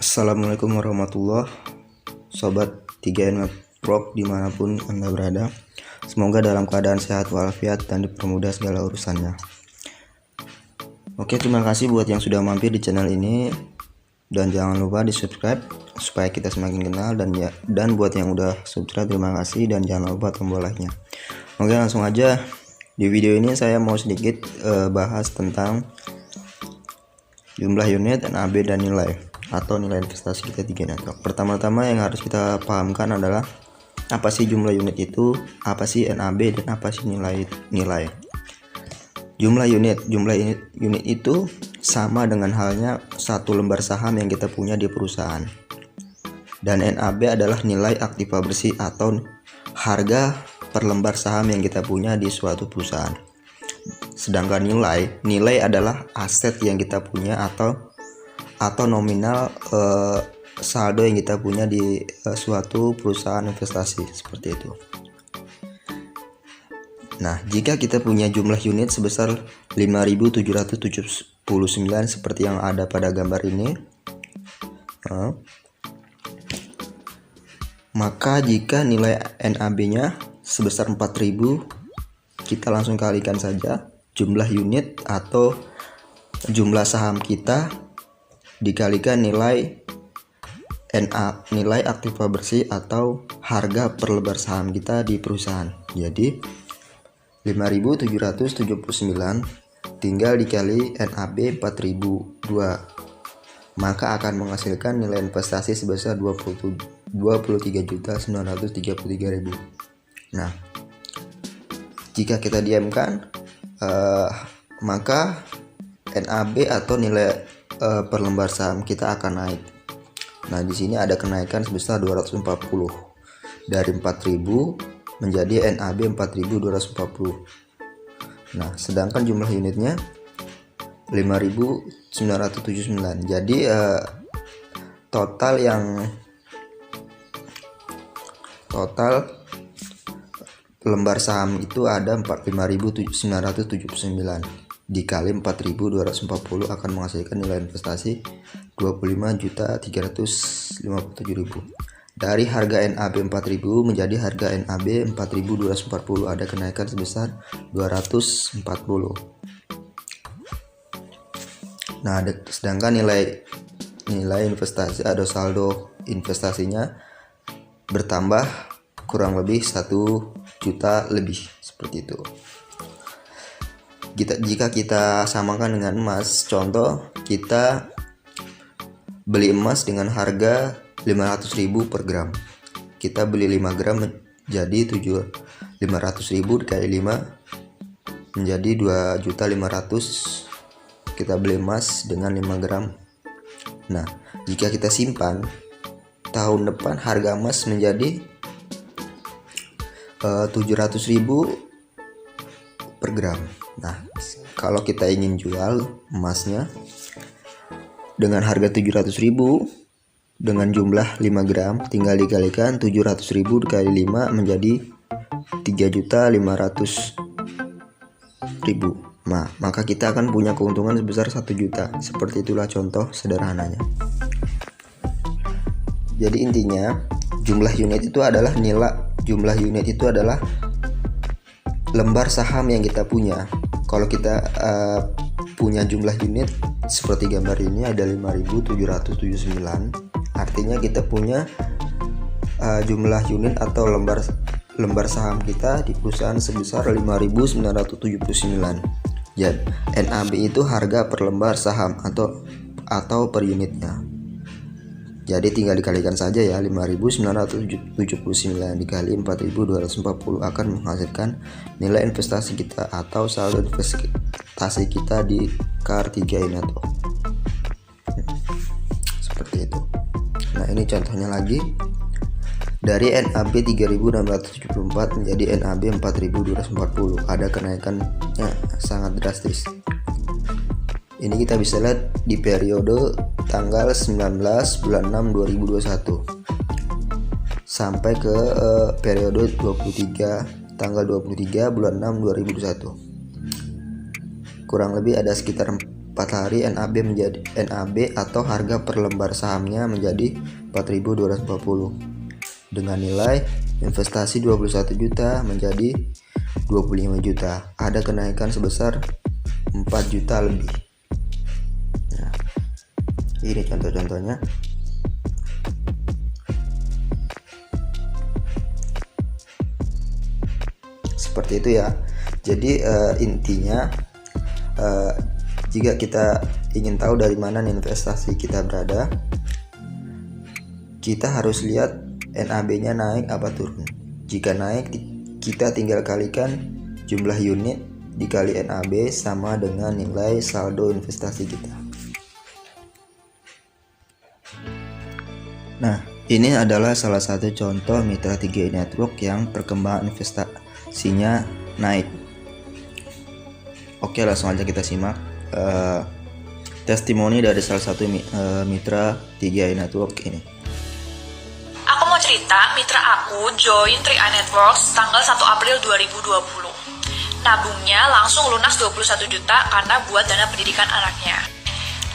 Assalamualaikum warahmatullahi Sobat 3N Network dimanapun Anda berada. Semoga dalam keadaan sehat walafiat dan dipermudah segala urusannya. Oke, terima kasih buat yang sudah mampir di channel ini. Dan jangan lupa di subscribe supaya kita semakin kenal. Dan buat yang udah subscribe, terima kasih. Dan jangan lupa tombol like-nya. Oke, langsung aja. Di video ini saya mau sedikit bahas tentang jumlah unit, NAB, dan nilai atau nilai investasi kita di Network. Pertama-tama yang harus kita pahamkan adalah apa sih jumlah unit itu, apa sih NAB, dan apa sih nilai. Jumlah unit itu sama dengan halnya satu lembar saham yang kita punya di perusahaan. Dan NAB adalah nilai aktiva bersih atau harga per lembar saham yang kita punya di suatu perusahaan. Sedangkan nilai adalah aset yang kita punya atau nominal saldo yang kita punya di suatu perusahaan investasi, seperti itu. Nah, jika kita punya jumlah unit sebesar 5.779 seperti yang ada pada gambar ini, maka jika nilai NAB-nya sebesar 4.000, kita langsung kalikan saja jumlah unit atau jumlah saham kita dikalikan nilai aktiva bersih atau harga per lembar saham kita di perusahaan. Jadi 5.779 tinggal dikali NAB 4.002, maka akan menghasilkan nilai investasi sebesar 23.933.000. Nah, jika kita diamkan, maka NAB atau nilai per lembar saham kita akan naik. Nah, di sini ada kenaikan sebesar 240 dari 4.000 menjadi NAB 4.240. Nah, sedangkan jumlah unitnya 5.979. Jadi total lembar saham itu ada 5.979 dikali 4.240 akan menghasilkan nilai investasi 25.357.000. Dari harga NAB 4.000 menjadi harga NAB 4.240 ada kenaikan sebesar 240. Nah, sedangkan nilai investasi atau saldo investasinya bertambah kurang lebih 1 juta lebih, seperti itu. Jika kita samakan dengan emas, contoh kita beli emas dengan harga 500.000 per gram. Kita beli 5 gram jadi 500.000 dikali 5 menjadi 2.500.000. Kita beli emas dengan 5 gram. Nah, jika kita simpan, tahun depan harga emas menjadi 700.000 per gram. Nah, kalau kita ingin jual emasnya dengan harga 700.000 dengan jumlah 5 gram, tinggal dikalikan 700.000 dikali 5 menjadi 3.500.000. Nah, maka kita akan punya keuntungan sebesar 1 juta. Seperti itulah contoh sederhananya. Jadi intinya jumlah unit itu adalah lembar saham yang kita punya. Kalau kita punya jumlah unit seperti gambar ini ada 5.779, artinya kita punya jumlah unit atau lembar saham kita di perusahaan sebesar 5.979. Jadi NAB itu harga per lembar saham atau per unitnya. Jadi tinggal dikalikan saja ya, 5.979 dikali 4.240 akan menghasilkan nilai investasi kita atau saldo investasi kita di KAR3 Network. Seperti itu. Nah, ini contohnya lagi. Dari NAB 3.674 menjadi NAB 4.240 ada kenaikannya sangat drastis. Ini kita bisa lihat di periode tanggal 19 bulan 6 2021 sampai ke periode 23 tanggal 23 bulan 6 2021. Kurang lebih ada sekitar hari NAB atau harga per lembar sahamnya menjadi 4.240 dengan nilai investasi 21 juta menjadi 25 juta. Ada kenaikan sebesar 4 juta lebih. Nah, ini contoh-contohnya. Seperti itu ya. Jadi intinya jika kita ingin tahu dari mana investasi kita berada, kita harus lihat NAB-nya naik apa turun. Jika naik, kita tinggal kalikan jumlah unit dikali NAB sama dengan nilai saldo investasi kita. Nah, ini adalah salah satu contoh Mitra 3i Network yang perkembangan investasinya naik. Oke, langsung aja kita simak testimoni dari salah satu Mitra 3i Network ini. Aku mau cerita, mitra aku join 3i Networks tanggal 1 April 2020. Nabungnya langsung lunas 21 juta karena buat dana pendidikan anaknya.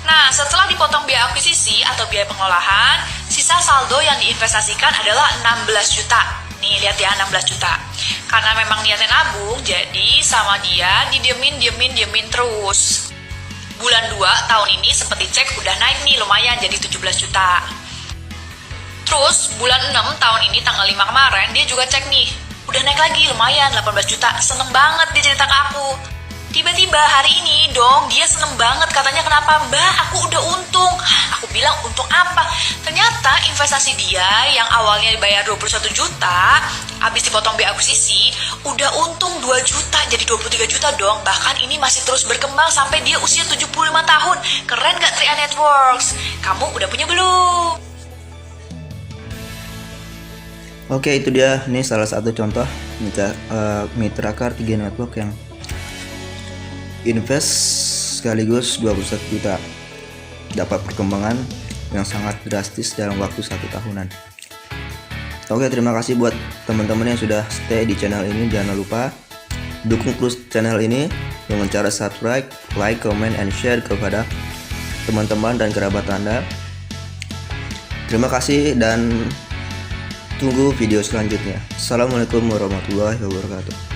Nah, setelah dipotong biaya akuisisi atau biaya pengolahan, sisa saldo yang diinvestasikan adalah 16 juta. Nih, lihat ya, 16 juta. Karena memang niatnya nabung, jadi sama dia didiemin terus. Bulan 2 tahun ini sempat dicek udah naik nih lumayan jadi 17 juta. Terus bulan 6 tahun ini tanggal 5 kemarin dia juga cek nih, udah naik lagi lumayan 18 juta. Seneng banget dia cerita ke aku. Tiba-tiba hari ini dong dia seneng banget, katanya kenapa Mbak aku udah untung. Aku bilang untung apa? Ternyata investasi dia yang awalnya dibayar 21 juta habis dipotong biaya akuisisi udah untung 2 juta jadi 23 juta dong. Bahkan ini masih terus berkembang sampai dia usia 75 tahun. Keren gak 3i Networks? Kamu udah punya belum? Oke, itu dia. Ini salah satu contoh Mitra 3i Network yang invest sekaligus 21 juta, dapat perkembangan yang sangat drastis dalam waktu 1 tahunan. Oke, terima kasih buat teman-teman yang sudah stay di channel ini. Jangan lupa dukung terus channel ini dengan cara subscribe, like, comment, and share kepada teman-teman dan kerabat Anda. Terima kasih dan tunggu video selanjutnya. Assalamualaikum warahmatullahi wabarakatuh.